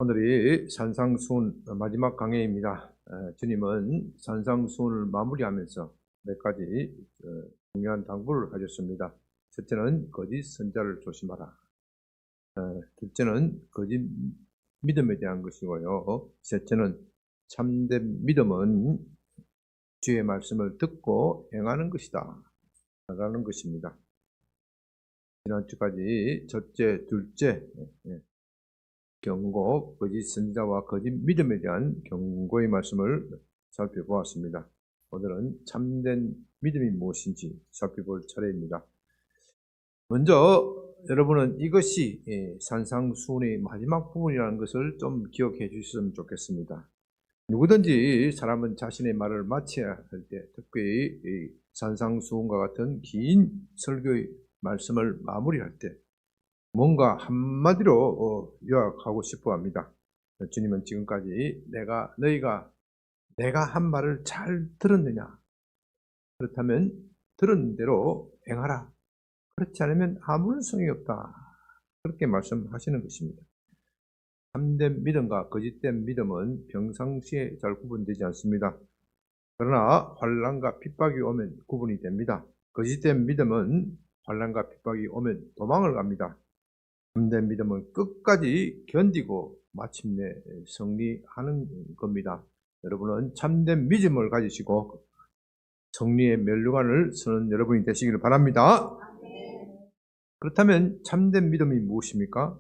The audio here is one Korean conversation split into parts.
오늘이 산상수훈 마지막 강해입니다. 주님은 산상수훈을 마무리하면서 몇 가지 중요한 당부를 하셨습니다. 첫째는 거짓 선자를 조심하라. 둘째는 거짓 믿음에 대한 것이고요. 셋째는 참된 믿음은 주의 말씀을 듣고 행하는 것이다 라는 것입니다. 지난주까지 첫째, 둘째 경고, 거짓 선지자와 거짓 믿음에 대한 경고의 말씀을 살펴보았습니다. 오늘은 참된 믿음이 무엇인지 살펴볼 차례입니다. 먼저 여러분은 이것이 산상수훈의 마지막 부분이라는 것을 좀 기억해 주셨으면 좋겠습니다. 누구든지 사람은 자신의 말을 마쳐야 할 때, 특히 산상수훈과 같은 긴 설교의 말씀을 마무리할 때 뭔가 한마디로 요약하고 싶어 합니다. 주님은 지금까지 내가 한 말을 잘 들었느냐? 그렇다면 들은 대로 행하라. 그렇지 않으면 아무런 소용이 없다. 그렇게 말씀하시는 것입니다. 참된 믿음과 거짓된 믿음은 평상시에 잘 구분되지 않습니다. 그러나 환난과 핍박이 오면 구분이 됩니다. 거짓된 믿음은 환난과 핍박이 오면 도망을 갑니다. 참된 믿음은 끝까지 견디고 마침내 승리하는 겁니다. 여러분은 참된 믿음을 가지시고 승리의 면류관을 서는 여러분이 되시기를 바랍니다. 그렇다면 참된 믿음이 무엇입니까?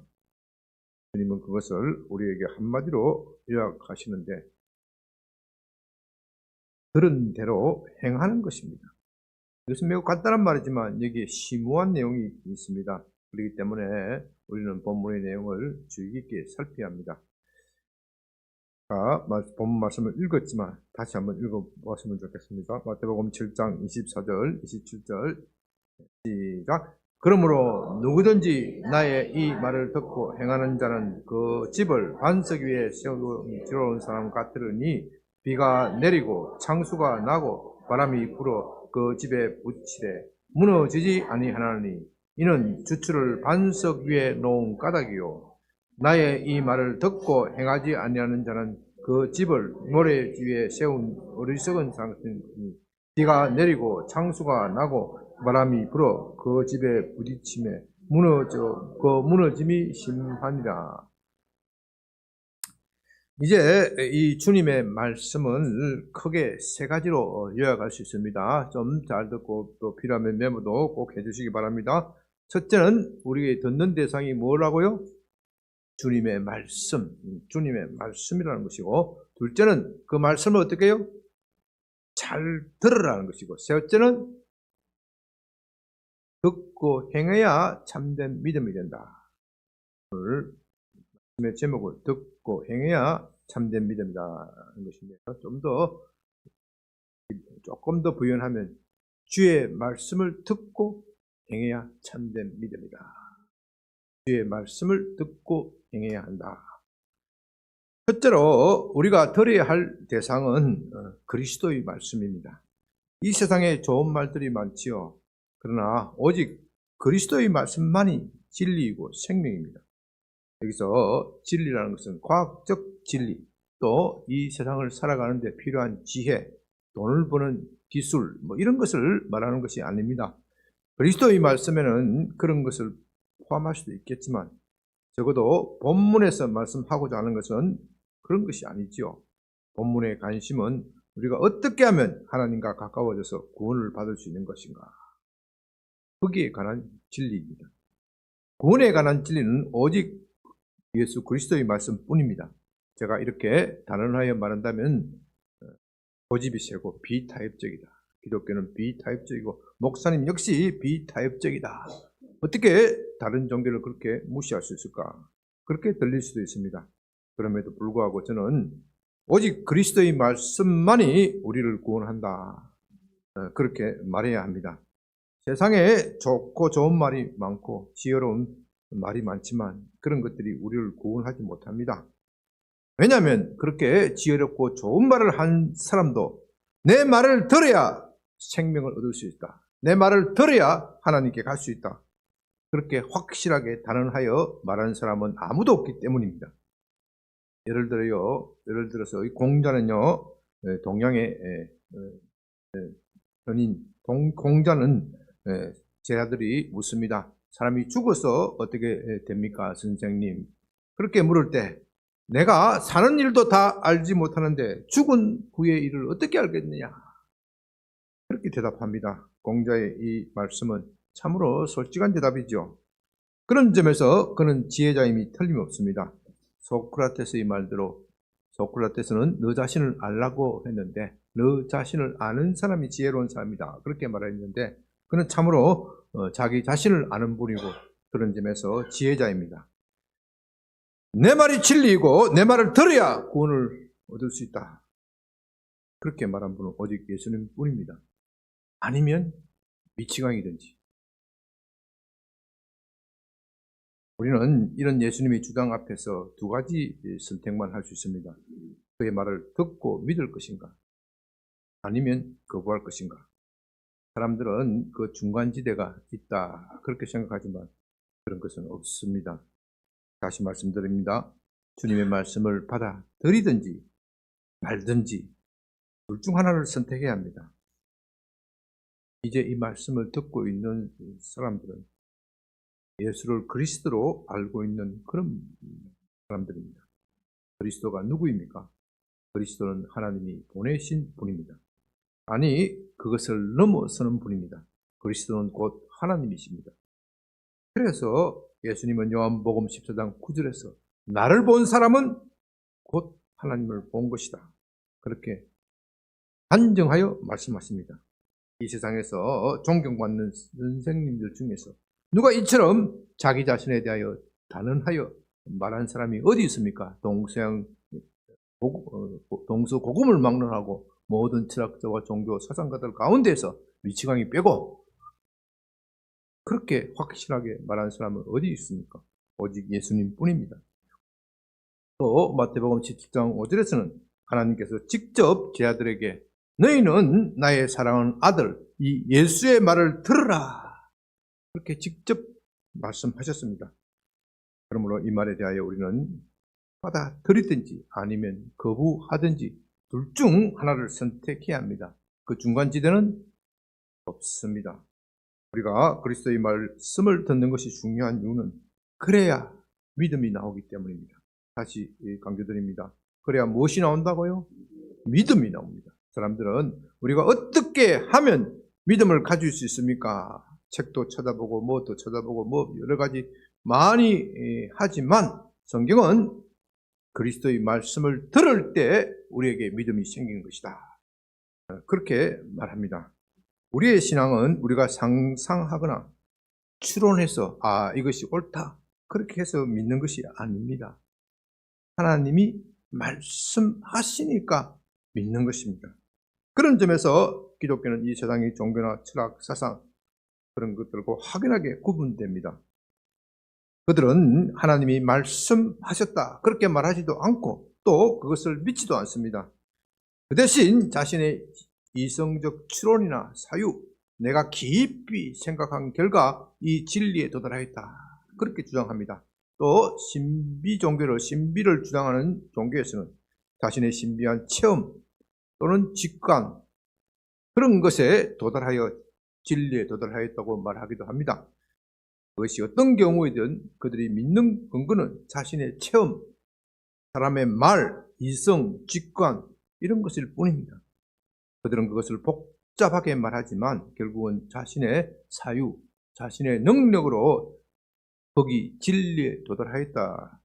주님은 그것을 우리에게 한마디로 요약하시는데 들은 대로 행하는 것입니다. 이것은 매우 간단한 말이지만 여기에 심오한 내용이 있습니다. 그렇기 때문에 우리는 본문의 내용을 주의 깊게 살펴야 합니다. 본문 말씀을 읽었지만 다시 한번 읽어보았으면 좋겠습니다. 마태복음 7장 24절, 27절 시작. 그러므로 누구든지 나의 이 말을 듣고 행하는 자는 그 집을 반석 위에 세워놓은 사람 같으니 비가 내리고 창수가 나고 바람이 불어 그 집에 부치되 무너지지 아니하나니 이는 주추를 반석 위에 놓은 까닭이요 나의 이 말을 듣고 행하지 아니하는 자는 그 집을 모래 위에 세운 어리석은 사람 같으니 비가 내리고 창수가 나고 바람이 불어 그 집에 부딪힘에 무너짐이 심하니라. 이제 이 주님의 말씀을 크게 세 가지로 요약할 수 있습니다. 좀 잘 듣고 또 필요하면 메모도 꼭 해주시기 바랍니다. 첫째는 우리의 듣는 대상이 뭐라고요? 주님의 말씀, 주님의 말씀이라는 것이고, 둘째는 그 말씀을 어떻게 해요? 잘 들으라는 것이고, 셋째는 듣고 행해야 참된 믿음이 된다. 오늘 말씀의 제목을 듣고 행해야 참된 믿음이라는 것인데요. 조금 더 부연하면 주의 말씀을 듣고 행해야 참된 믿음이다. 주의 말씀을 듣고 행해야 한다. 첫째로 우리가 들어야 할 대상은 그리스도의 말씀입니다. 이 세상에 좋은 말들이 많지요. 그러나 오직 그리스도의 말씀만이 진리이고 생명입니다. 여기서 진리라는 것은 과학적 진리, 또 이 세상을 살아가는 데 필요한 지혜, 돈을 버는 기술, 이런 것을 말하는 것이 아닙니다. 그리스도의 말씀에는 그런 것을 포함할 수도 있겠지만 적어도 본문에서 말씀하고자 하는 것은 그런 것이 아니지요. 본문의 관심은 우리가 어떻게 하면 하나님과 가까워져서 구원을 받을 수 있는 것인가, 거기에 관한 진리입니다. 구원에 관한 진리는 오직 예수 그리스도의 말씀뿐입니다. 제가 이렇게 단언하여 말한다면 고집이 세고 비타협적이다. 기독교는 비타협적이고 목사님 역시 비타협적이다. 어떻게 다른 종교를 그렇게 무시할 수 있을까? 그렇게 들릴 수도 있습니다. 그럼에도 불구하고 저는 오직 그리스도의 말씀만이 우리를 구원한다. 그렇게 말해야 합니다. 세상에 좋고 좋은 말이 많고 지혜로운 말이 많지만 그런 것들이 우리를 구원하지 못합니다. 왜냐하면 그렇게 지혜롭고 좋은 말을 한 사람도 내 말을 들어야 생명을 얻을 수 있다. 내 말을 들어야 하나님께 갈 수 있다. 그렇게 확실하게 단언하여 말하는 사람은 아무도 없기 때문입니다. 예를 들어서 이 공자는요, 동양의 현인 공자는 제 아들이 묻습니다. 사람이 죽어서 어떻게 됩니까, 선생님? 그렇게 물을 때 내가 사는 일도 다 알지 못하는데 죽은 후의 일을 어떻게 알겠느냐? 그렇게 대답합니다. 공자의 이 말씀은 참으로 솔직한 대답이죠. 그런 점에서 그는 지혜자임이 틀림없습니다. 소크라테스의 말대로 소크라테스는 너 자신을 알라고 했는데 너 자신을 아는 사람이 지혜로운 사람이다. 그렇게 말했는데 그는 참으로 자기 자신을 아는 분이고 그런 점에서 지혜자입니다. 내 말이 진리이고 내 말을 들어야 구원을 얻을 수 있다. 그렇게 말한 분은 오직 예수님 뿐입니다. 아니면 미치광이든지. 우리는 이런 예수님의 주장 앞에서 두 가지 선택만 할 수 있습니다. 그의 말을 듣고 믿을 것인가? 아니면 거부할 것인가? 사람들은 그 중간지대가 있다. 그렇게 생각하지만 그런 것은 없습니다. 다시 말씀드립니다. 주님의 말씀을 받아들이든지 말든지 둘 중 하나를 선택해야 합니다. 이제 이 말씀을 듣고 있는 사람들은 예수를 그리스도로 알고 있는 그런 사람들입니다. 그리스도가 누구입니까? 그리스도는 하나님이 보내신 분입니다. 아니, 그것을 넘어서는 분입니다. 그리스도는 곧 하나님이십니다. 그래서 예수님은 요한복음 14장 9절에서 나를 본 사람은 곧 하나님을 본 것이다. 그렇게 단정하여 말씀하십니다. 이 세상에서 존경받는 선생님들 중에서 누가 이처럼 자기 자신에 대하여 단언하여 말한 사람이 어디 있습니까? 동서고금을 막론하고 모든 철학자와 종교 사상가들 가운데서 미치광이 빼고 그렇게 확실하게 말한 사람은 어디 있습니까? 오직 예수님 뿐입니다. 또 마태복음 17장 5절에서는 하나님께서 직접 제 아들에게 너희는 나의 사랑하는 아들 이 예수의 말을 들으라 그렇게 직접 말씀하셨습니다. 그러므로 이 말에 대하여 우리는 받아들이든지 아니면 거부하든지 둘 중 하나를 선택해야 합니다. 그 중간지대는 없습니다. 우리가 그리스도의 말씀을 듣는 것이 중요한 이유는 그래야 믿음이 나오기 때문입니다. 다시 강조드립니다. 그래야 무엇이 나온다고요? 믿음이 나옵니다. 사람들은 우리가 어떻게 하면 믿음을 가질 수 있습니까? 책도 쳐다보고 뭐도 쳐다보고 뭐 여러 가지 많이 하지만 성경은 그리스도의 말씀을 들을 때 우리에게 믿음이 생기는 것이다. 그렇게 말합니다. 우리의 신앙은 우리가 상상하거나 추론해서 이것이 옳다 그렇게 해서 믿는 것이 아닙니다. 하나님이 말씀하시니까 믿는 것입니다. 그런 점에서 기독교는 이 세상의 종교나 철학, 사상 그런 것들과 확연하게 구분됩니다. 그들은 하나님이 말씀하셨다 그렇게 말하지도 않고 또 그것을 믿지도 않습니다. 그 대신 자신의 이성적 추론이나 사유, 내가 깊이 생각한 결과 이 진리에 도달하였다 그렇게 주장합니다. 또 신비 종교를 신비를 주장하는 종교에서는 자신의 신비한 체험 또는 직관 그런 것에 도달하여 진리에 도달하였다고 말하기도 합니다. 그것이 어떤 경우이든 그들이 믿는 근거는 자신의 체험, 사람의 말, 이성, 직관 이런 것일 뿐입니다. 그들은 그것을 복잡하게 말하지만 결국은 자신의 사유, 자신의 능력으로 거기 진리에 도달하였다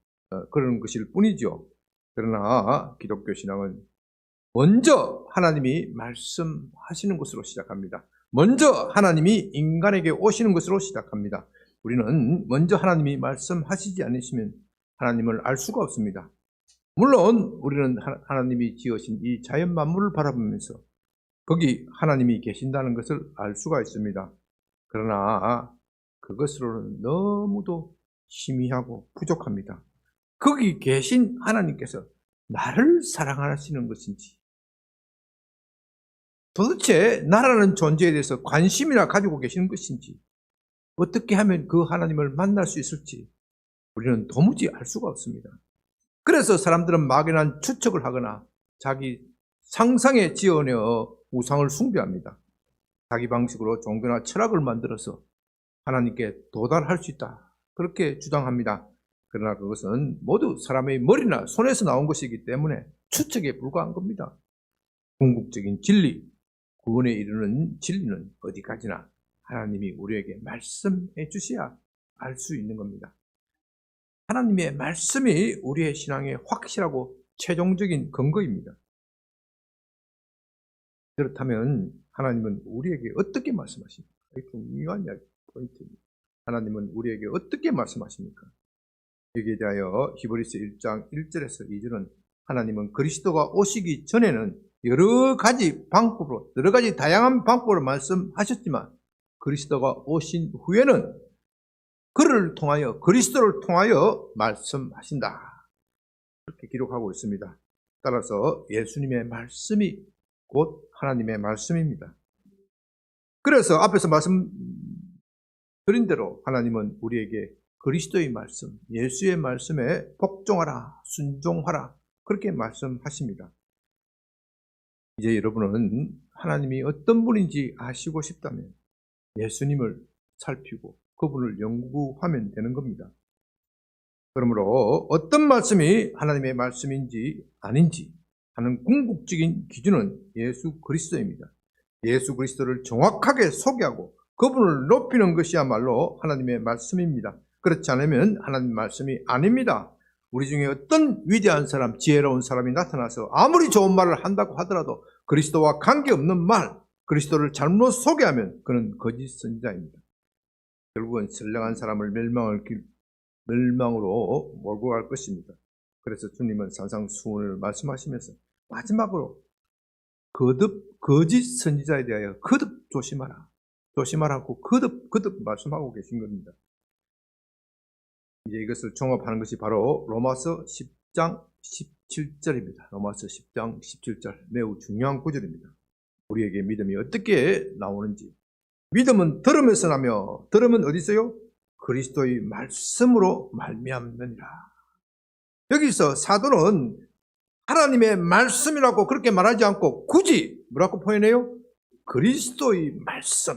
그런 것일 뿐이죠. 그러나 기독교 신앙은 먼저 하나님이 말씀하시는 것으로 시작합니다. 먼저 하나님이 인간에게 오시는 것으로 시작합니다. 우리는 먼저 하나님이 말씀하시지 않으시면 하나님을 알 수가 없습니다. 물론 우리는 하나님이 지으신 이 자연 만물을 바라보면서 거기 하나님이 계신다는 것을 알 수가 있습니다. 그러나 그것으로는 너무도 희미하고 부족합니다. 거기 계신 하나님께서 나를 사랑하시는 것인지 도대체 나라는 존재에 대해서 관심이나 가지고 계시는 것인지 어떻게 하면 그 하나님을 만날 수 있을지 우리는 도무지 알 수가 없습니다. 그래서 사람들은 막연한 추측을 하거나 자기 상상에 지어내어 우상을 숭배합니다. 자기 방식으로 종교나 철학을 만들어서 하나님께 도달할 수 있다, 그렇게 주장합니다. 그러나 그것은 모두 사람의 머리나 손에서 나온 것이기 때문에 추측에 불과한 겁니다. 궁극적인 진리, 구원에 이르는 진리는 어디까지나 하나님이 우리에게 말씀해 주셔야 알 수 있는 겁니다. 하나님의 말씀이 우리의 신앙의 확실하고 최종적인 근거입니다. 그렇다면 하나님은 우리에게 어떻게 말씀하십니까? 중요한 포인트입니다. 하나님은 우리에게 어떻게 말씀하십니까? 여기에 대하여 히브리서 1장 1절에서 2절은 하나님은 그리스도가 오시기 전에는 여러 가지 다양한 방법으로 말씀하셨지만 그리스도가 오신 후에는 그리스도를 통하여 말씀하신다, 그렇게 기록하고 있습니다. 따라서 예수님의 말씀이 곧 하나님의 말씀입니다. 그래서 앞에서 말씀드린 대로 하나님은 우리에게 그리스도의 말씀, 예수의 말씀에 복종하라, 순종하라, 그렇게 말씀하십니다. 이제 여러분은 하나님이 어떤 분인지 아시고 싶다면 예수님을 살피고 그분을 연구하면 되는 겁니다. 그러므로 어떤 말씀이 하나님의 말씀인지 아닌지 하는 궁극적인 기준은 예수 그리스도입니다. 예수 그리스도를 정확하게 소개하고 그분을 높이는 것이야말로 하나님의 말씀입니다. 그렇지 않으면 하나님 말씀이 아닙니다. 우리 중에 어떤 위대한 사람, 지혜로운 사람이 나타나서 아무리 좋은 말을 한다고 하더라도 그리스도와 관계없는 말, 그리스도를 잘못 소개하면 그는 거짓 선지자입니다. 결국은 선량한 사람을 멸망으로 몰고 갈 것입니다. 그래서 주님은 산상수훈을 말씀하시면서 마지막으로 거짓 선지자에 대하여 거듭 조심하라고 거듭 말씀하고 계신 겁니다. 이제 이것을 종합하는 것이 바로 로마서 10장 17절입니다. 로마서 10장 17절, 매우 중요한 구절입니다. 우리에게 믿음이 어떻게 나오는지. 믿음은 들음에서 나며 들음은 어디서요? 그리스도의 말씀으로 말미암느니라. 여기서 사도는 하나님의 말씀이라고 그렇게 말하지 않고 굳이 뭐라고 표현해요? 그리스도의 말씀.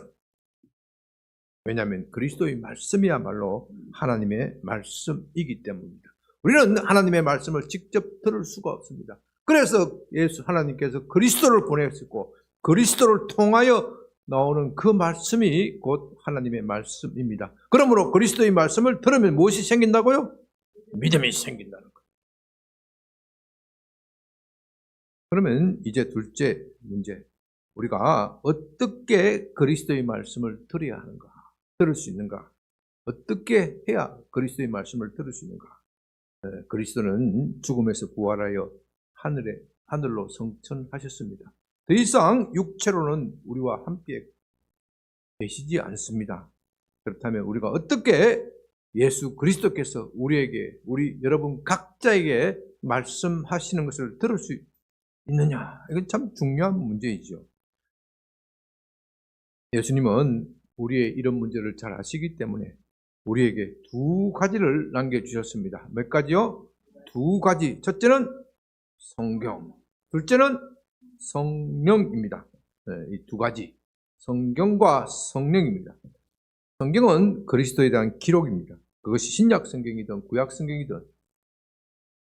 왜냐하면 그리스도의 말씀이야말로 하나님의 말씀이기 때문입니다. 우리는 하나님의 말씀을 직접 들을 수가 없습니다. 그래서 하나님께서 그리스도를 보내셨고 그리스도를 통하여 나오는 그 말씀이 곧 하나님의 말씀입니다. 그러므로 그리스도의 말씀을 들으면 무엇이 생긴다고요? 믿음이 생긴다는 거예요. 그러면 이제 둘째 문제, 우리가 어떻게 그리스도의 말씀을 들어야 하는가? 들을 수 있는가? 어떻게 해야 그리스도의 말씀을 들을 수 있는가? 그리스도는 죽음에서 부활하여 하늘로 승천하셨습니다. 더 이상 육체로는 우리와 함께 계시지 않습니다. 그렇다면 우리가 어떻게 예수 그리스도께서 우리 여러분 각자에게 말씀하시는 것을 들을 수 있느냐? 이건 참 중요한 문제이죠. 예수님은 우리의 이런 문제를 잘 아시기 때문에 우리에게 두 가지를 남겨주셨습니다. 몇 가지요? 두 가지. 첫째는 성경, 둘째는 성령입니다. 이 두 가지, 성경과 성령입니다. 성경은 그리스도에 대한 기록입니다. 그것이 신약 성경이든 구약 성경이든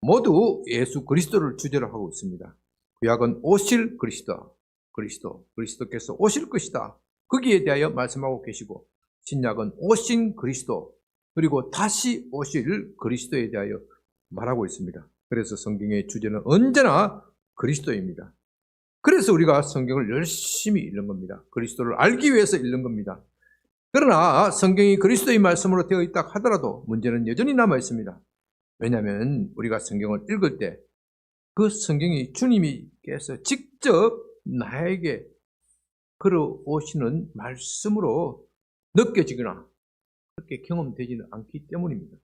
모두 예수 그리스도를 주제로 하고 있습니다. 구약은 오실 그리스도께서 오실 것이다, 거기에 대하여 말씀하고 계시고, 신약은 오신 그리스도 그리고 다시 오실 그리스도에 대하여 말하고 있습니다. 그래서 성경의 주제는 언제나 그리스도입니다. 그래서 우리가 성경을 열심히 읽는 겁니다. 그리스도를 알기 위해서 읽는 겁니다. 그러나 성경이 그리스도의 말씀으로 되어 있다 하더라도 문제는 여전히 남아 있습니다. 왜냐하면 우리가 성경을 읽을 때 그 성경이 주님께서 직접 나에게 걸어오시는 말씀으로 느껴지거나 그렇게 경험되지는 않기 때문입니다.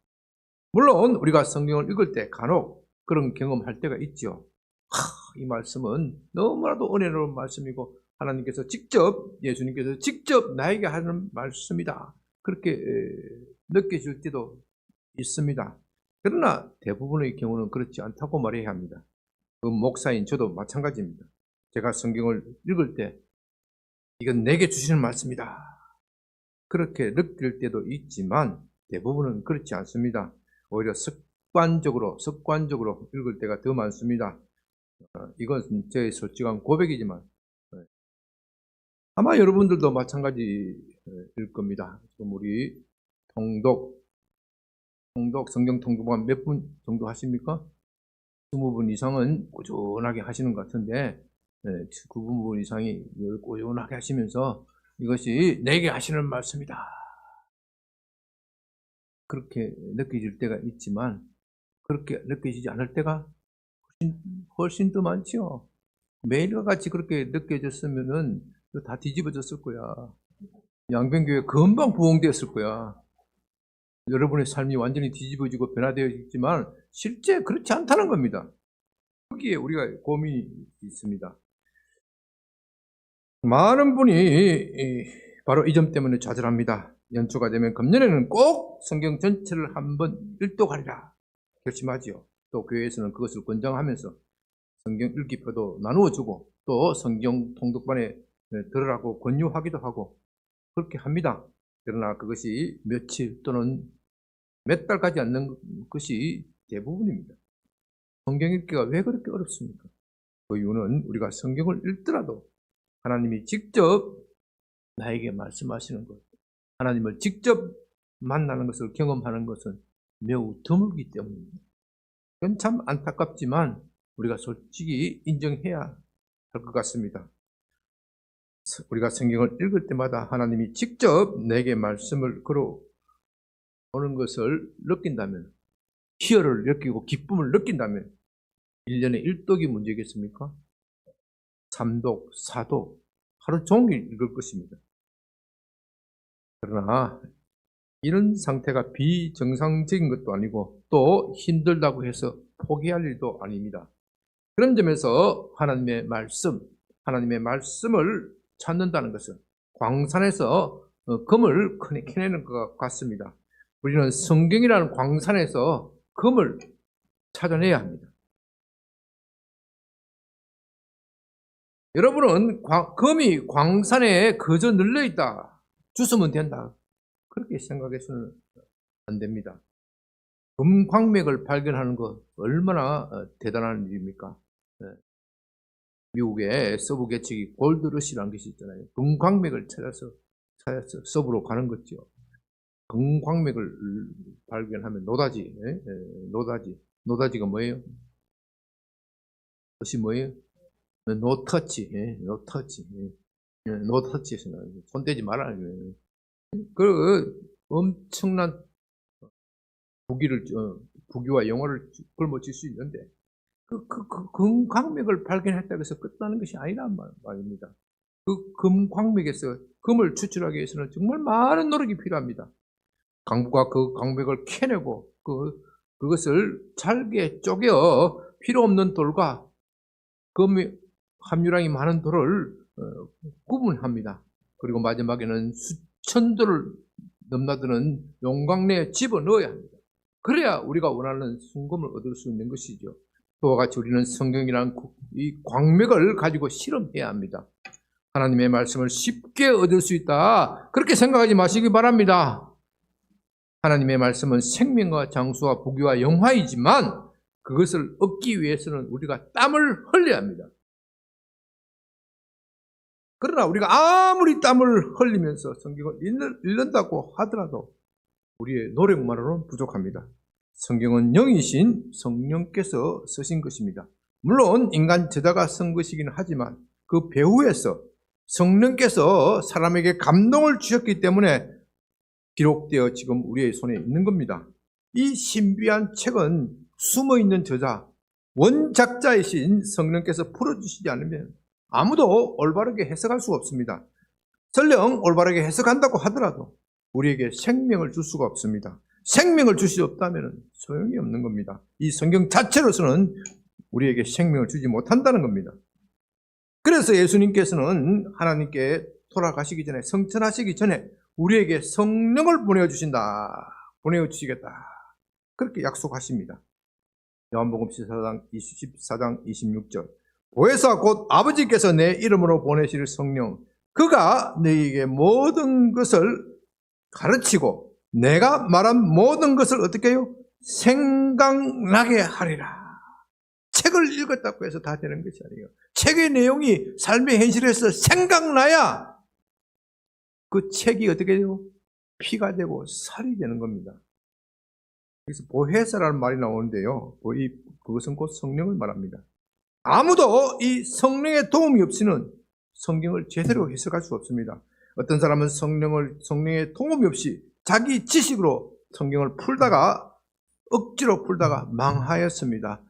물론 우리가 성경을 읽을 때 간혹 그런 경험할 때가 있죠. 이 말씀은 너무나도 은혜로운 말씀이고 하나님께서 예수님께서 직접 나에게 하는 말씀이다, 그렇게 느껴질 때도 있습니다. 그러나 대부분의 경우는 그렇지 않다고 말해야 합니다. 그 목사인 저도 마찬가지입니다. 제가 성경을 읽을 때 이건 내게 주시는 말씀이다, 그렇게 느낄 때도 있지만 대부분은 그렇지 않습니다. 오히려 습관적으로 읽을 때가 더 많습니다. 이건 제 솔직한 고백이지만 아마 여러분들도 마찬가지일 겁니다. 지금 우리 성경 통독만 몇 분 정도 하십니까? 20분 이상은 꾸준하게 하시는 것 같은데 9분 이상이 꾸준하게 하시면서 이것이 내게 하시는 말씀이다, 그렇게 느껴질 때가 있지만 그렇게 느껴지지 않을 때가 훨씬 더 많죠. 매일과 같이 그렇게 느껴졌으면은 다 뒤집어졌을 거야. 양변교회 금방 부흥되었을 거야. 여러분의 삶이 완전히 뒤집어지고 변화되어 있지만 실제 그렇지 않다는 겁니다. 거기에 우리가 고민이 있습니다. 많은 분이 바로 이 점 때문에 좌절합니다. 연초가 되면 금년에는 꼭 성경 전체를 한번 읽도하리라 결심하지요. 또 교회에서는 그것을 권장하면서 성경 읽기표도 나누어주고 또 성경 통독반에 들으라고 권유하기도 하고 그렇게 합니다. 그러나 그것이 며칠 또는 몇 달 가지 않는 것이 대부분입니다. 성경 읽기가 왜 그렇게 어렵습니까? 그 이유는 우리가 성경을 읽더라도 하나님이 직접 나에게 말씀하시는 것, 하나님을 직접 만나는 것을 경험하는 것은 매우 드물기 때문입니다. 그건 참 안타깝지만 우리가 솔직히 인정해야 할 것 같습니다. 우리가 성경을 읽을 때마다 하나님이 직접 내게 말씀을 걸어오는 것을 느낀다면, 희열을 느끼고 기쁨을 느낀다면 1년에 1독이 문제겠습니까? 3독, 4독, 하루 종일 읽을 것입니다. 그러나 이런 상태가 비정상적인 것도 아니고 또 힘들다고 해서 포기할 일도 아닙니다. 그런 점에서 하나님의 말씀을 찾는다는 것은 광산에서 금을 캐내는 것 같습니다. 우리는 성경이라는 광산에서 금을 찾아내야 합니다. 여러분은 금이 광산에 그저 늘려있다, 주스면 된다, 그렇게 생각해서는 안 됩니다. 금광맥을 발견하는 것 얼마나 대단한 일입니까? 미국의 서부 계측이 골드러시라는 것이 있잖아요. 금광맥을 찾아서 서부로 가는 거죠. 금광맥을 발견하면 노다지가 뭐예요? 그것이 뭐예요? 노터치, 노터치에서 손대지 말아야 돼요. 그 엄청난 부귀와 영화를 걸머칠 수 있는데 그 금광맥을 발견했다고 해서 끝나는 것이 아니란 말입니다. 그 금광맥에서 금을 추출하기 위해서는 정말 많은 노력이 필요합니다. 강부가 그 광맥을 캐내고 그것을 잘게 쪼개 필요 없는 돌과 금의 함유량이 많은 돌을 구분합니다. 그리고 마지막에는 수천 돌을 넘나드는 용광내에 집어넣어야 합니다. 그래야 우리가 원하는 순금을 얻을 수 있는 것이죠. 그와 같이 우리는 성경이라는 이 광맥을 가지고 실험해야 합니다. 하나님의 말씀을 쉽게 얻을 수 있다, 그렇게 생각하지 마시기 바랍니다. 하나님의 말씀은 생명과 장수와 부귀와 영화이지만 그것을 얻기 위해서는 우리가 땀을 흘려야 합니다. 그러나 우리가 아무리 땀을 흘리면서 성경을 읽는다고 하더라도 우리의 노력만으로는 부족합니다. 성경은 영이신 성령께서 쓰신 것입니다. 물론 인간 저자가 쓴 것이긴 하지만 그 배후에서 성령께서 사람에게 감동을 주셨기 때문에 기록되어 지금 우리의 손에 있는 겁니다. 이 신비한 책은 숨어있는 저자, 원작자이신 성령께서 풀어주시지 않으면 아무도 올바르게 해석할 수가 없습니다. 설령 올바르게 해석한다고 하더라도 우리에게 생명을 줄 수가 없습니다. 생명을 줄 수 없다면 소용이 없는 겁니다. 이 성경 자체로서는 우리에게 생명을 주지 못한다는 겁니다. 그래서 예수님께서는 하나님께 돌아가시기 전에, 성천하시기 전에 우리에게 성령을 보내주시겠다, 그렇게 약속하십니다. 요한복음 14장 26절. 보혜사 곧 아버지께서 내 이름으로 보내실 성령, 그가 너희에게 모든 것을 가르치고 내가 말한 모든 것을 어떻게 해요? 생각나게 하리라. 책을 읽었다고 해서 다 되는 것이 아니에요. 책의 내용이 삶의 현실에서 생각나야 그 책이 어떻게 돼요? 피가 되고 살이 되는 겁니다. 그래서 보혜사라는 말이 나오는데요. 그것은 곧 성령을 말합니다. 아무도 이 성령의 도움이 없이는 성경을 제대로 해석할 수 없습니다. 어떤 사람은 성령의 도움이 없이 자기 지식으로 성경을 억지로 풀다가 망하였습니다.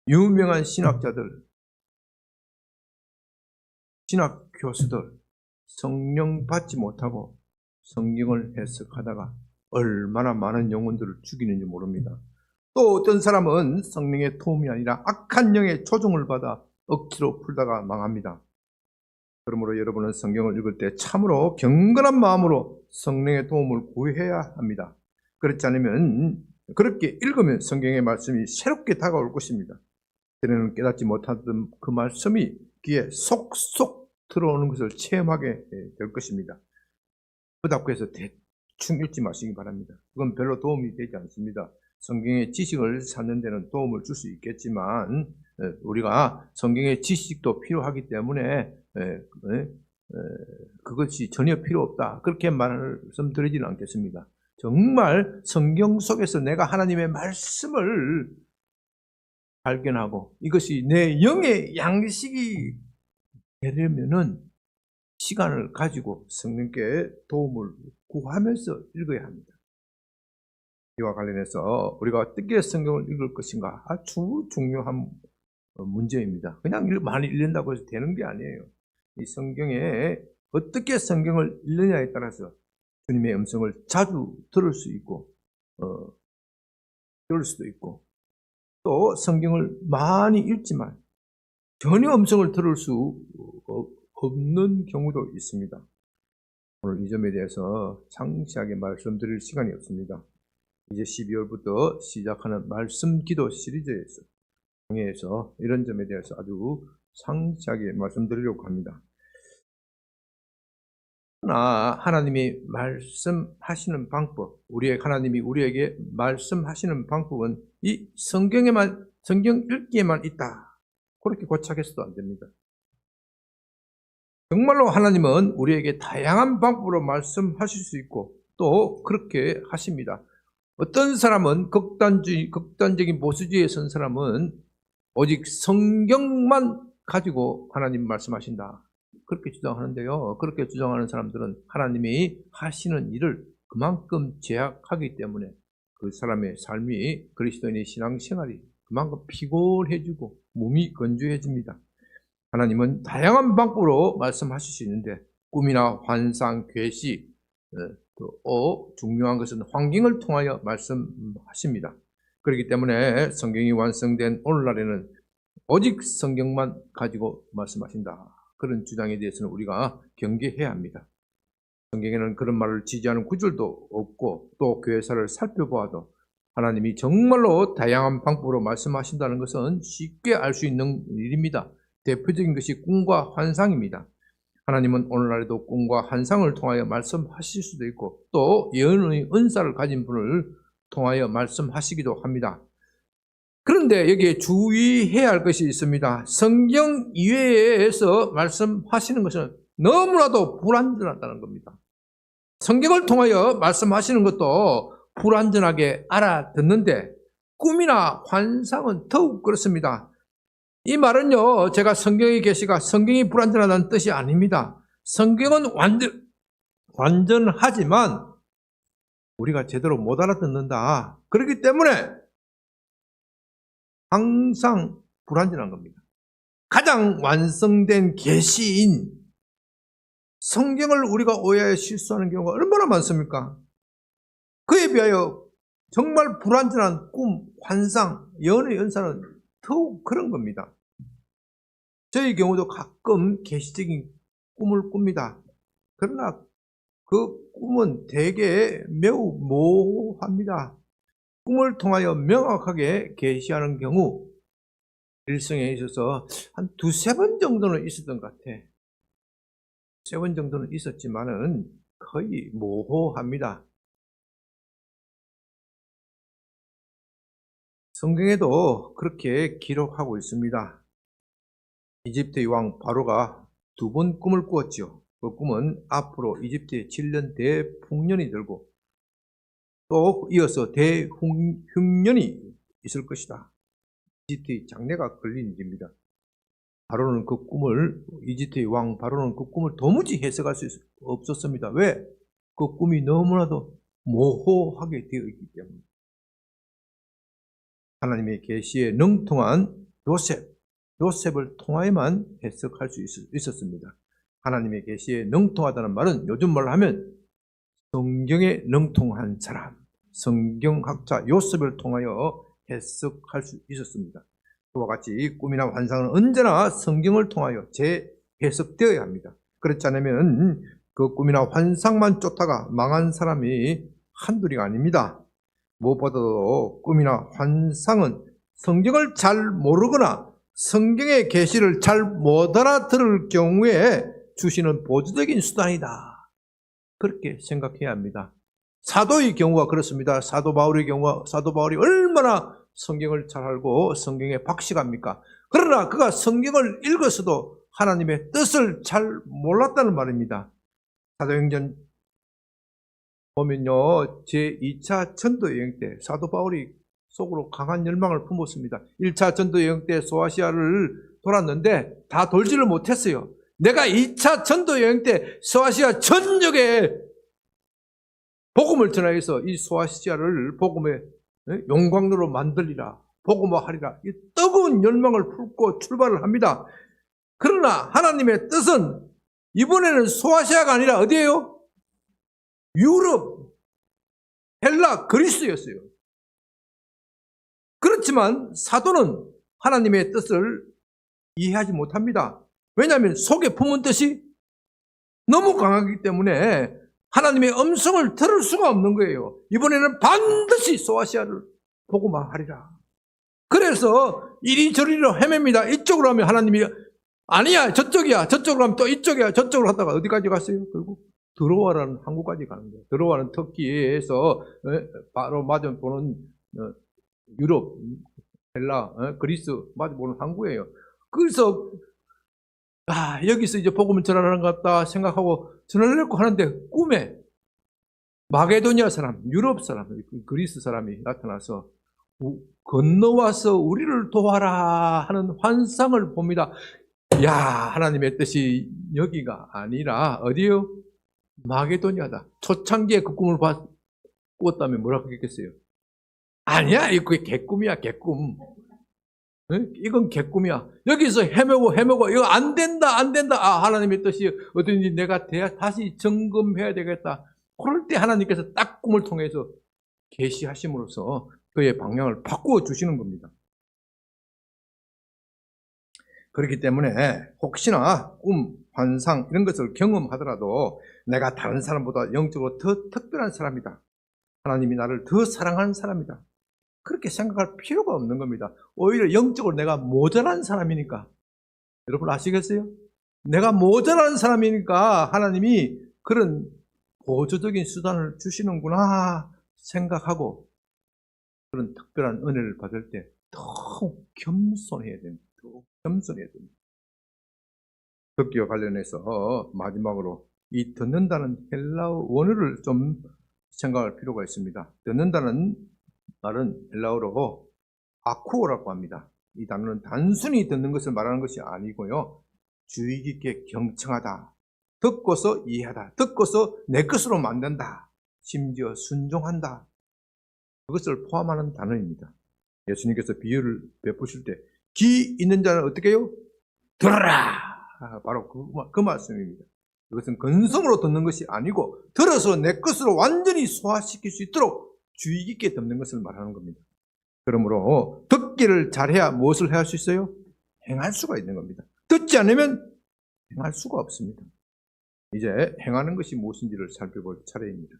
유명한 신학자들, 신학 교수들, 성령 받지 못하고 성경을 해석하다가 얼마나 많은 영혼들을 죽이는지 모릅니다. 또 어떤 사람은 성령의 도움이 아니라 악한 영의 조종을 받아 억지로 풀다가 망합니다. 그러므로 여러분은 성경을 읽을 때 참으로 경건한 마음으로 성령의 도움을 구해야 합니다. 그렇지 않으면 그렇게 읽으면 성경의 말씀이 새롭게 다가올 것입니다. 때로는 깨닫지 못하던 그 말씀이 귀에 속속 들어오는 것을 체험하게 될 것입니다. 그렇다고 해서 대충 읽지 마시기 바랍니다. 그건 별로 도움이 되지 않습니다. 성경의 지식을 찾는 데는 도움을 줄 수 있겠지만 우리가 성경의 지식도 필요하기 때문에 그것이 전혀 필요 없다, 그렇게 말씀드리지는 않겠습니다. 정말 성경 속에서 내가 하나님의 말씀을 발견하고 이것이 내 영의 양식이 되려면은 시간을 가지고 성령께 도움을 구하면서 읽어야 합니다. 이와 관련해서 우리가 어떻게 성경을 읽을 것인가 아주 중요한 문제입니다. 그냥 많이 읽는다고 해서 되는 게 아니에요. 이 성경에 어떻게 성경을 읽느냐에 따라서 주님의 음성을 자주 들을 수 있고 들을 수도 있고, 또 성경을 많이 읽지만 전혀 음성을 들을 수 없는 경우도 있습니다. 오늘 이 점에 대해서 상세하게 말씀드릴 시간이 없습니다. 이제 12월부터 시작하는 말씀 기도 시리즈에서 이런 점에 대해서 아주 상세하게 말씀드리려고 합니다. 그러나 하나님이 말씀하시는 방법, 하나님이 우리에게 말씀하시는 방법은 이 성경 읽기에만 있다, 그렇게 고착해서도 안 됩니다. 정말로 하나님은 우리에게 다양한 방법으로 말씀하실 수 있고 또 그렇게 하십니다. 어떤 사람은 극단적인 보수주의에 선 사람은 오직 성경만 가지고 하나님 말씀하신다, 그렇게 주장하는데요. 그렇게 주장하는 사람들은 하나님이 하시는 일을 그만큼 제약하기 때문에 그 사람의 삶이, 그리스도인의 신앙생활이 그만큼 피곤해지고 몸이 건조해집니다. 하나님은 다양한 방법으로 말씀하실 수 있는데 꿈이나 환상, 계시, 또 중요한 것은 환경을 통하여 말씀하십니다. 그렇기 때문에 성경이 완성된 오늘날에는 오직 성경만 가지고 말씀하신다, 그런 주장에 대해서는 우리가 경계해야 합니다. 성경에는 그런 말을 지지하는 구절도 없고 또 교회사를 살펴보아도 하나님이 정말로 다양한 방법으로 말씀하신다는 것은 쉽게 알 수 있는 일입니다. 대표적인 것이 꿈과 환상입니다. 하나님은 오늘날에도 꿈과 환상을 통하여 말씀하실 수도 있고 또 예언의 은사를 가진 분을 통하여 말씀하시기도 합니다. 그런데 여기에 주의해야 할 것이 있습니다. 성경 이외에서 말씀하시는 것은 너무나도 불완전하다는 겁니다. 성경을 통하여 말씀하시는 것도 불완전하게 알아듣는데 꿈이나 환상은 더욱 그렇습니다. 이 말은요, 제가 성경의 계시가 성경이 불완전하다는 뜻이 아닙니다. 성경은 완전하지만 우리가 제대로 못 알아듣는다, 그렇기 때문에 항상 불완전한 겁니다. 가장 완성된 계시인 성경을 우리가 오해하여 실수하는 경우가 얼마나 많습니까? 그에 비하여 정말 불완전한 꿈, 환상, 예언의 은사는 더욱 그런 겁니다. 저희 경우도 가끔 계시적인 꿈을 꿉니다. 그러나 그 꿈은 대개 매우 모호합니다. 꿈을 통하여 명확하게 계시하는 경우 일생에 있어서 한 두세 번 정도는 있었던 것 같아. 세 번 정도는 있었지만은 거의 모호합니다. 성경에도 그렇게 기록하고 있습니다. 이집트의 왕 바로가 두 번 꿈을 꾸었지요. 그 꿈은 앞으로 이집트에 7년 대풍년이 들고 또 이어서 대흉년이 있을 것이다. 이집트의 장래가 걸린 일입니다. 바로는 그 꿈을, 이집트의 왕 바로는 그 꿈을 도무지 해석할 수 없었습니다. 왜? 그 꿈이 너무나도 모호하게 되어 있기 때문에. 하나님의 계시에 능통한 요셉을 통하여만 해석할 수 있었습니다. 하나님의 계시에 능통하다는 말은 요즘 말로 하면 성경에 능통한 사람, 성경학자 요셉을 통하여 해석할 수 있었습니다. 그와 같이 꿈이나 환상은 언제나 성경을 통하여 재해석되어야 합니다. 그렇지 않으면 그 꿈이나 환상만 쫓다가 망한 사람이 한둘이 아닙니다. 무엇보다도 꿈이나 환상은 성경을 잘 모르거나 성경의 계시를 잘 못 알아들을 경우에 주시는 보조적인 수단이다. 그렇게 생각해야 합니다. 사도의 경우가 그렇습니다. 사도 바울이 얼마나 성경을 잘 알고 성경에 박식합니까? 그러나 그가 성경을 읽었어도 하나님의 뜻을 잘 몰랐다는 말입니다. 사도행전 보면요, 제2차 전도여행 때 사도 바울이 속으로 강한 열망을 품었습니다. 1차 전도여행 때 소아시아를 돌았는데 다 돌지를 못했어요. 내가 2차 전도여행 때 소아시아 전역에 복음을 전하여서 이 소아시아를 복음의 용광로로 만들리라, 복음화하리라, 이 뜨거운 열망을 품고 출발을 합니다. 그러나 하나님의 뜻은 이번에는 소아시아가 아니라 어디예요? 유럽, 헬라, 그리스였어요. 그렇지만 사도는 하나님의 뜻을 이해하지 못합니다. 왜냐하면 속에 품은 뜻이 너무 강하기 때문에 하나님의 음성을 들을 수가 없는 거예요. 이번에는 반드시 소아시아를 복음화하리라. 그래서 이리저리로 헤맵니다. 이쪽으로 하면 하나님이 아니야, 저쪽이야, 저쪽으로 하면 또 이쪽이야, 저쪽으로 하다가 어디까지 갔어요? 결국 드로아라는 항구까지 가는 거예요. 드로아는 터키에서 바로 맞아 보는 유럽, 헬라, 그리스 맞아 보는 항구예요. 그래서 여기서 이제 복음을 전하는 것 같다 생각하고 전하려고 하는데 꿈에 마게도니아 사람, 유럽 사람, 그리스 사람이 나타나서 건너와서 우리를 도와라 하는 환상을 봅니다. 야, 하나님의 뜻이 여기가 아니라 어디요? 마게도니아다. 초창기에 그 꿈을 꾸었다면 뭐라고 했겠어요? 아니야, 이거 개꿈이야, 개꿈. 이건 개꿈이야. 여기서 헤매고 이거 안 된다. 하나님의 뜻이 어떤지 내가 다시 점검해야 되겠다. 그럴 때 하나님께서 딱 꿈을 통해서 계시하심으로써 그의 방향을 바꾸어 주시는 겁니다. 그렇기 때문에 혹시나 꿈, 환상 이런 것을 경험하더라도 내가 다른 사람보다 영적으로 더 특별한 사람이다. 하나님이 나를 더 사랑하는 사람이다. 그렇게 생각할 필요가 없는 겁니다. 오히려 영적으로 내가 모자란 사람이니까. 여러분 아시겠어요? 내가 모자란 사람이니까 하나님이 그런 보조적인 수단을 주시는구나 생각하고 그런 특별한 은혜를 받을 때 더욱 겸손해야 됩니다. 듣기와 관련해서 마지막으로 이 듣는다는 헬라어 원어를 좀 생각할 필요가 있습니다. 듣는다는 말은 헬라어로 아쿠오라고 합니다. 이 단어는 단순히 듣는 것을 말하는 것이 아니고요. 주의 깊게 경청하다, 듣고서 이해하다, 듣고서 내 것으로 만든다, 심지어 순종한다. 그것을 포함하는 단어입니다. 예수님께서 비유를 베푸실 때 귀 있는 자는 어떻게 해요? 들어라! 바로 그 말씀입니다. 이것은 근성으로 듣는 것이 아니고 들어서 내 것으로 완전히 소화시킬 수 있도록 주의 깊게 듣는 것을 말하는 겁니다. 그러므로 듣기를 잘해야 무엇을 할 수 있어요? 행할 수가 있는 겁니다. 듣지 않으면 행할 수가 없습니다. 이제 행하는 것이 무엇인지를 살펴볼 차례입니다.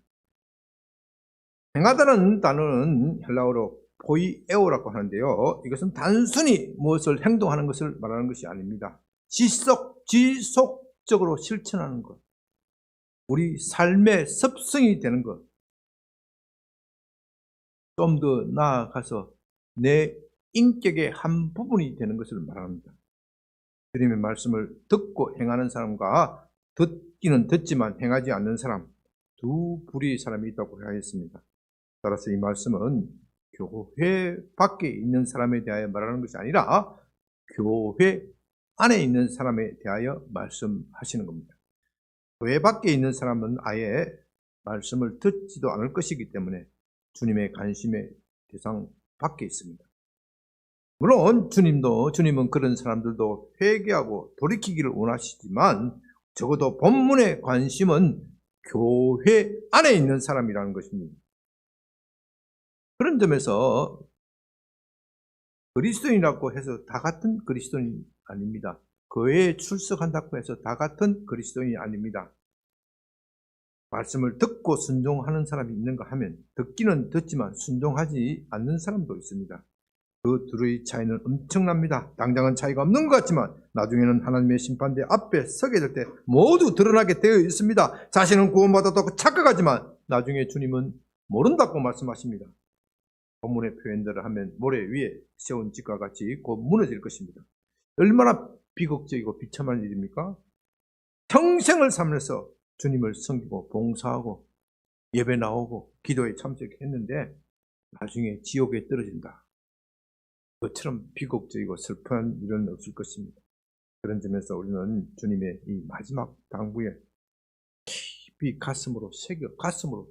행하다는 단어는 헬라어로 포이에오라고 하는데요. 이것은 단순히 무엇을 행동하는 것을 말하는 것이 아닙니다. 지속적으로 실천하는 것. 우리 삶의 습성이 되는 것. 좀 더 나아가서 내 인격의 한 부분이 되는 것을 말합니다. 주님의 말씀을 듣고 행하는 사람과 듣기는 듣지만 행하지 않는 사람, 두 부류의 사람이 있다고 하였습니다. 따라서 이 말씀은 교회 밖에 있는 사람에 대하여 말하는 것이 아니라 교회 안에 있는 사람에 대하여 말씀하시는 겁니다. 교회 밖에 있는 사람은 아예 말씀을 듣지도 않을 것이기 때문에 주님의 관심의 대상 밖에 있습니다. 물론 주님은 그런 사람들도 회개하고 돌이키기를 원하시지만 적어도 본문의 관심은 교회 안에 있는 사람이라는 것입니다. 그런 점에서 그리스도인이라고 해서 다 같은 그리스도인이 아닙니다. 교회에 출석한다고 해서 다 같은 그리스도인이 아닙니다. 말씀을 듣고 순종하는 사람이 있는가 하면 듣기는 듣지만 순종하지 않는 사람도 있습니다. 그 둘의 차이는 엄청납니다. 당장은 차이가 없는 것 같지만 나중에는 하나님의 심판대 앞에 서게 될 때 모두 드러나게 되어 있습니다. 자신은 구원받았다고 착각하지만 나중에 주님은 모른다고 말씀하십니다. 본문의 표현대로 하면 모래 위에 세운 집과 같이 곧 무너질 것입니다. 얼마나 비극적이고 비참한 일입니까? 평생을 살면서 주님을 섬기고 봉사하고 예배 나오고 기도에 참석했는데 나중에 지옥에 떨어진다. 그처럼 비극적이고 슬픈 일은 없을 것입니다. 그런 점에서 우리는 주님의 이 마지막 당부에 깊이 가슴으로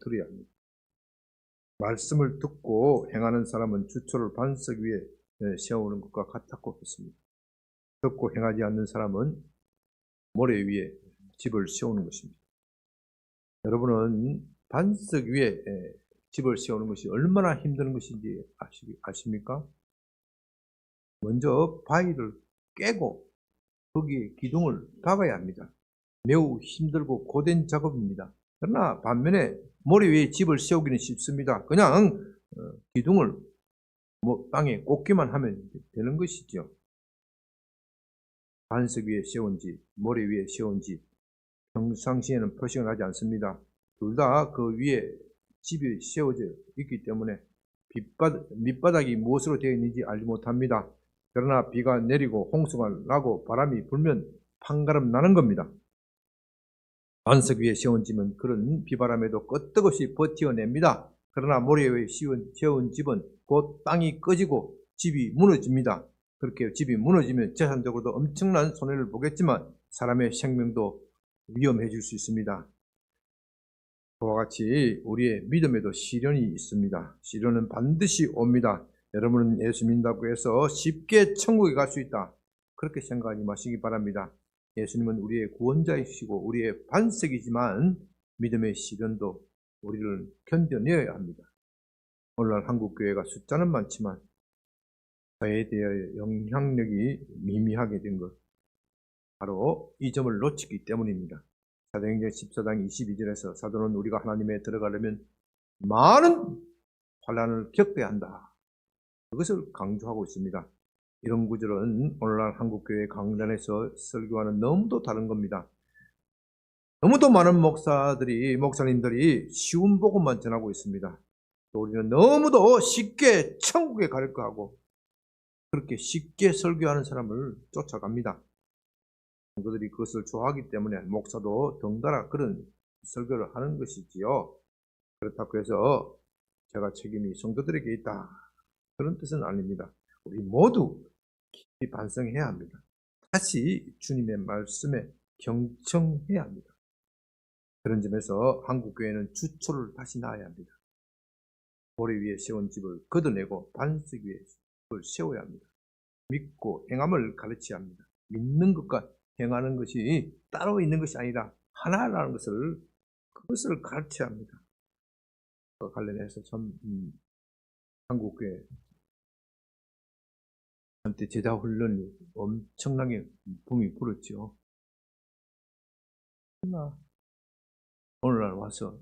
들어야 합니다. 말씀을 듣고 행하는 사람은 주초를 반석 위에 세우는 것과 같다고 했습니다. 듣고 행하지 않는 사람은 모래 위에 집을 세우는 것입니다. 여러분은 반석 위에 집을 세우는 것이 얼마나 힘든 것인지 아십니까? 먼저 바위를 깨고 거기에 기둥을 박아야 합니다. 매우 힘들고 고된 작업입니다. 그러나 반면에 모래 위에 집을 세우기는 쉽습니다. 그냥 기둥을 땅에 꽂기만 하면 되는 것이죠. 반석 위에 세운지 모래 위에 세운지 평상시에는 표시가 나지 않습니다. 둘 다 그 위에 집이 세워져 있기 때문에 밑바닥이 무엇으로 되어 있는지 알지 못합니다. 그러나 비가 내리고 홍수가 나고 바람이 불면 판가름 나는 겁니다. 반석 위에 세운 집은 그런 비바람에도 끄떡없이 버텨냅니다. 그러나 모래 위에 세운 집은 곧 땅이 꺼지고 집이 무너집니다. 그렇게 집이 무너지면 재산적으로도 엄청난 손해를 보겠지만 사람의 생명도 위험해질 수 있습니다. 그와 같이 우리의 믿음에도 시련이 있습니다. 시련은 반드시 옵니다. 여러분은 예수 믿는다고 해서 쉽게 천국에 갈 수 있다. 그렇게 생각하지 마시기 바랍니다. 예수님은 우리의 구원자이시고 우리의 반석이지만 믿음의 시련도 우리를 견뎌내어야 합니다. 오늘날 한국교회가 숫자는 많지만 사회에 대해 영향력이 미미하게 된 것, 바로 이 점을 놓치기 때문입니다. 사도행전 14장 22절에서 사도는 우리가 하나님에 들어가려면 많은 환난을 겪어야 한다. 그것을 강조하고 있습니다. 이런 구절은 오늘날 한국교회 강단에서 설교하는 너무도 다른 겁니다. 너무도 많은 목사님들이 쉬운 복음만 전하고 있습니다. 또 우리는 너무도 쉽게 천국에 가려고 하고 그렇게 쉽게 설교하는 사람을 쫓아갑니다. 성도들이 그것을 좋아하기 때문에 목사도 덩달아 그런 설교를 하는 것이지요. 그렇다고 해서 제가 책임이 성도들에게 있다. 그런 뜻은 아닙니다. 우리 모두 깊이 반성해야 합니다. 다시 주님의 말씀에 경청해야 합니다. 그런 점에서 한국교회는 주초를 다시 놔야 합니다. 모래 위에 세운 집을 걷어내고 반석 위에 집을 세워야 합니다. 믿고 행함을 가르쳐야 합니다. 믿는 것과 행하는 것이 따로 있는 것이 아니라 하나라는 그것을 가르쳐야 합니다. 관련해서 참 한국교회 한때 제자 훈련이 엄청나게 붐이 불었죠. 그러나 오늘날 와서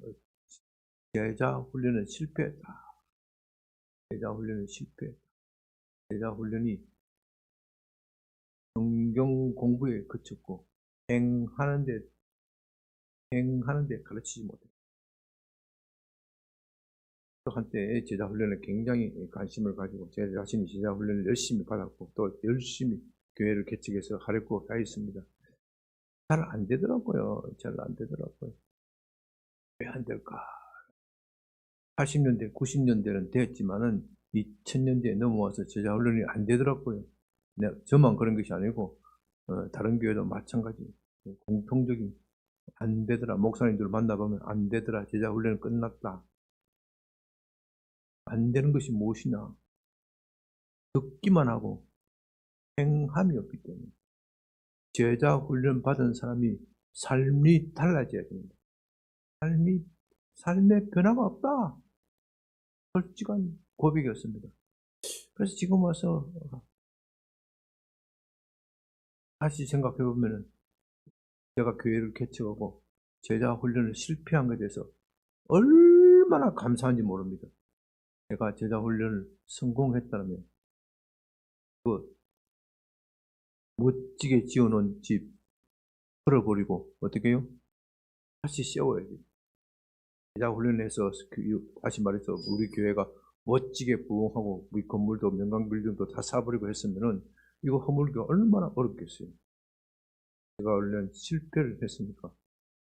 제자 훈련은 실패했다. 제자 훈련은 실패했다. 제자 훈련이 성경 공부에 그쳤고 행하는데 가르치지 못했다. 한때 제자 훈련에 굉장히 관심을 가지고 제 자신이 제자 훈련을 열심히 받았고 또 열심히 교회를 개척해서 하려고 하였습니다. 잘 안 되더라고요. 잘 안 되더라고요. 왜 안 될까? 80년대, 90년대는 됐지만은 2000년대에 넘어와서 제자 훈련이 안 되더라고요. 저만 그런 것이 아니고 다른 교회도 마찬가지. 공통적인 안 되더라. 목사님들 만나보면 안 되더라. 제자 훈련은 끝났다. 안 되는 것이 무엇이냐? 듣기만 하고 행함이 없기 때문에 제자 훈련 받은 사람이 삶이 달라져야 됩니다. 삶의 변화가 없다. 솔직한 고백이었습니다. 그래서 지금 와서 다시 생각해 보면은 제가 교회를 개척하고 제자 훈련을 실패한 것에 대해서 얼마나 감사한지 모릅니다. 제가 제자 훈련을 성공했다면 그 멋지게 지어놓은 집 털어버리고 어떻게 해요? 다시 세워야지. 제자 훈련에서 다시 말해서 우리 교회가 멋지게 부흥하고 우리 건물도 명강빌딩도 다 사버리고 했으면은 이거 허물기가 얼마나 어렵겠어요. 제가 훈련 실패를 했으니까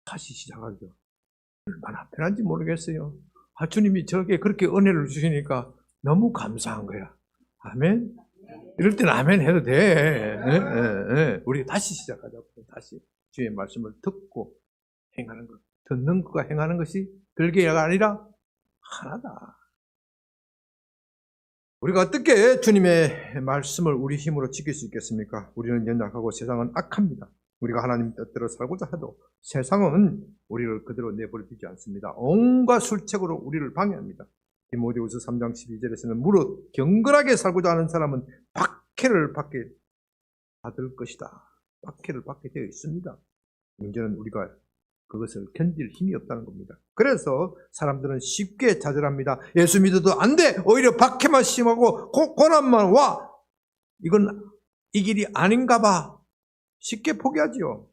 다시 시작하기가 얼마나 편한지 모르겠어요. 주님이 저렇게 그렇게 은혜를 주시니까 너무 감사한 거야. 아멘. 이럴 때는 아멘 해도 돼. 우리 다시 시작하자고. 다시 주의 말씀을 듣고 행하는 것. 듣는 것과 행하는 것이 별개가 아니라 하나다. 우리가 어떻게 주님의 말씀을 우리 힘으로 지킬 수 있겠습니까? 우리는 연약하고 세상은 악합니다. 우리가 하나님 뜻대로 살고자 해도 세상은 우리를 그대로 내버려두지 않습니다. 온갖 술책으로 우리를 방해합니다. 디모데후서 3장 12절에서는 무릇 경건하게 살고자 하는 사람은 박해를 받을 것이다. 박해를 받게 되어 있습니다. 문제는 우리가 그것을 견딜 힘이 없다는 겁니다. 그래서 사람들은 쉽게 좌절합니다. 예수 믿어도 안 돼. 오히려 박해만 심하고 고난만 와. 이건 이 길이 아닌가 봐. 쉽게 포기하지요.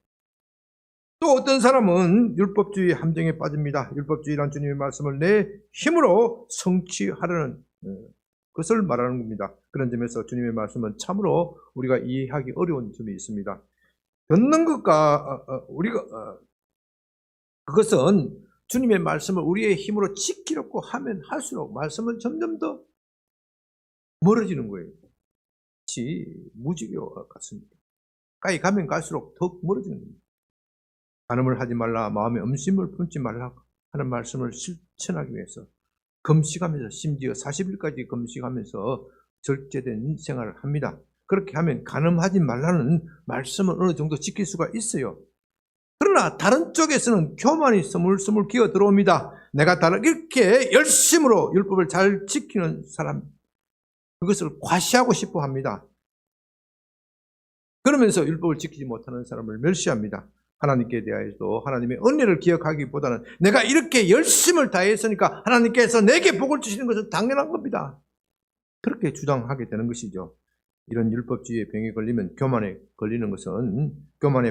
또 어떤 사람은 율법주의 함정에 빠집니다. 율법주의란 주님의 말씀을 내 힘으로 성취하려는 것을 말하는 겁니다. 그런 점에서 주님의 말씀은 참으로 우리가 이해하기 어려운 점이 있습니다. 듣는 것과 그것은 주님의 말씀을 우리의 힘으로 지키려고 하면 할수록 말씀은 점점 더 멀어지는 거예요. 마치 무지개와 같습니다. 가까이 가면 갈수록 더 멀어지는 겁니다. 간음을 하지 말라, 마음에 음심을 품지 말라 하는 말씀을 실천하기 위해서 금식하면서 심지어 40일까지 금식하면서 절제된 생활을 합니다. 그렇게 하면 간음하지 말라는 말씀을 어느 정도 지킬 수가 있어요. 그러나 다른 쪽에서는 교만이 스물스물 기어 들어옵니다. 내가 이렇게 열심으로 율법을 잘 지키는 사람, 그것을 과시하고 싶어 합니다. 그러면서 율법을 지키지 못하는 사람을 멸시합니다. 하나님께 대하여도 하나님의 은혜를 기억하기보다는 내가 이렇게 열심을 다했으니까 하나님께서 내게 복을 주시는 것은 당연한 겁니다. 그렇게 주장하게 되는 것이죠. 이런 율법주의의 병에 걸리면 교만에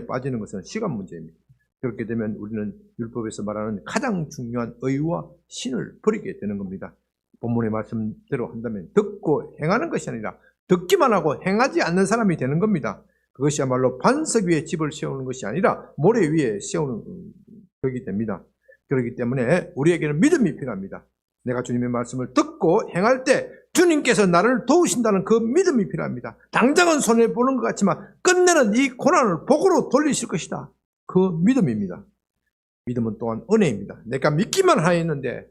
빠지는 것은 시간 문제입니다. 그렇게 되면 우리는 율법에서 말하는 가장 중요한 의와 신을 버리게 되는 겁니다. 본문의 말씀대로 한다면 듣고 행하는 것이 아니라 듣기만 하고 행하지 않는 사람이 되는 겁니다. 그것이야말로 반석 위에 집을 세우는 것이 아니라 모래 위에 세우는 것이 됩니다. 그렇기 때문에 우리에게는 믿음이 필요합니다. 내가 주님의 말씀을 듣고 행할 때 주님께서 나를 도우신다는 그 믿음이 필요합니다. 당장은 손해보는 것 같지만 끝내는 이 고난을 복으로 돌리실 것이다. 그 믿음입니다. 믿음은 또한 은혜입니다. 내가 믿기만 하였는데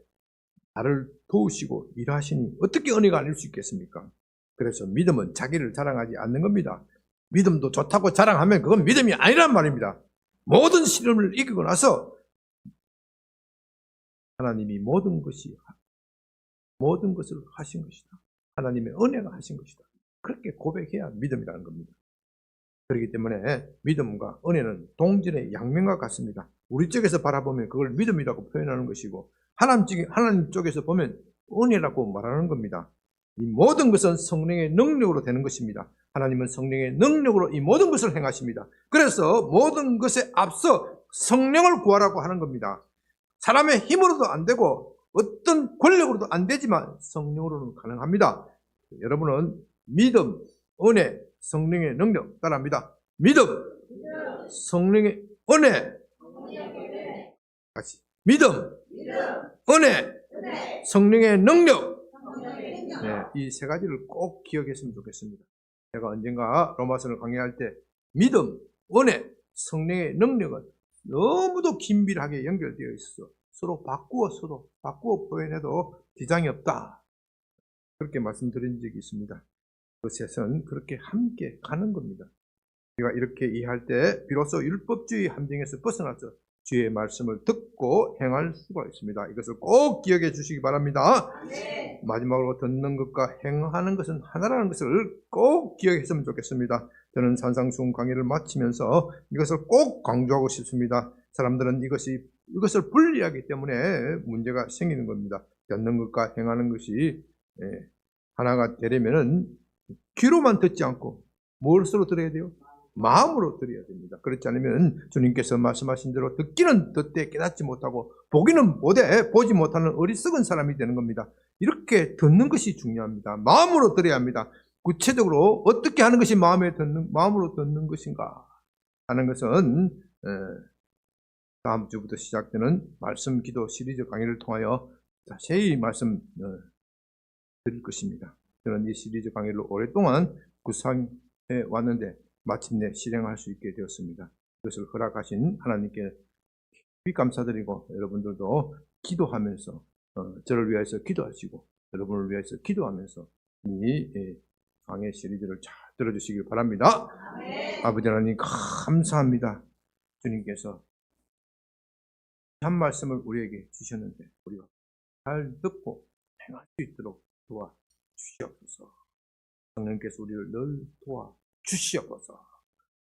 나를 도우시고 일하시니 어떻게 은혜가 아닐 수 있겠습니까? 그래서 믿음은 자기를 자랑하지 않는 겁니다. 믿음도 좋다고 자랑하면 그건 믿음이 아니란 말입니다. 모든 시련을 이기고 나서 하나님이 모든 것을 하신 것이다. 하나님의 은혜가 하신 것이다. 그렇게 고백해야 믿음이라는 겁니다. 그렇기 때문에 믿음과 은혜는 동전의 양면과 같습니다. 우리 쪽에서 바라보면 그걸 믿음이라고 표현하는 것이고 하나님 쪽에서 보면 은혜라고 말하는 겁니다. 이 모든 것은 성령의 능력으로 되는 것입니다. 하나님은 성령의 능력으로 이 모든 것을 행하십니다. 그래서 모든 것에 앞서 성령을 구하라고 하는 겁니다. 사람의 힘으로도 안 되고 어떤 권력으로도 안 되지만 성령으로는 가능합니다. 여러분은 믿음, 은혜, 성령의 능력 따라합니다. 믿음, 성령의 은혜, 같이 믿음, 은혜, 성령의 능력. 네, 이 세 가지를 꼭 기억했으면 좋겠습니다. 제가 언젠가 로마서를 강의할 때 믿음, 은혜, 성령의 능력은 너무도 긴밀하게 연결되어 있어. 서로 바꾸어 표현해도 지장이 없다. 그렇게 말씀드린 적이 있습니다. 그 셋은 그렇게 함께 가는 겁니다. 우리가 이렇게 이해할 때 비로소 율법주의 함정에서 벗어나서 주의 말씀을 듣고 행할 수가 있습니다. 이것을 꼭 기억해 주시기 바랍니다. 네. 마지막으로 듣는 것과 행하는 것은 하나라는 것을 꼭 기억했으면 좋겠습니다. 저는 산상수훈 강의를 마치면서 이것을 꼭 강조하고 싶습니다. 사람들은 이것을 분리하기 때문에 문제가 생기는 겁니다. 듣는 것과 행하는 것이 하나가 되려면은 귀로만 듣지 않고 무엇으로 들어야 돼요? 마음으로 들어야 됩니다. 그렇지 않으면 주님께서 말씀하신 대로 듣기는 듣되 깨닫지 못하고 보기는 보되 보지 못하는 어리석은 사람이 되는 겁니다. 이렇게 듣는 것이 중요합니다. 마음으로 들어야 합니다. 구체적으로 어떻게 하는 것이 마음으로 듣는 것인가 하는 것은 다음 주부터 시작되는 말씀 기도 시리즈 강의를 통하여 자세히 말씀 드릴 것입니다. 저는 이 시리즈 강의를 오랫동안 구상해 왔는데 마침내 실행할 수 있게 되었습니다. 그것을 허락하신 하나님께 깊이 감사드리고 여러분들도 기도하면서 저를 위해서 기도하시고 여러분을 위해서 기도하면서 이 강의 시리즈를 잘 들어주시기 바랍니다. 네. 아버지 하나님 감사합니다. 주님께서 한 말씀을 우리에게 주셨는데 우리가 잘 듣고 행할 수 있도록 도와주시옵소서. 성령께서 우리를 늘 도와주시옵소서.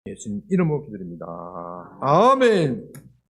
예수님 이름으로 기도드립니다. 아멘.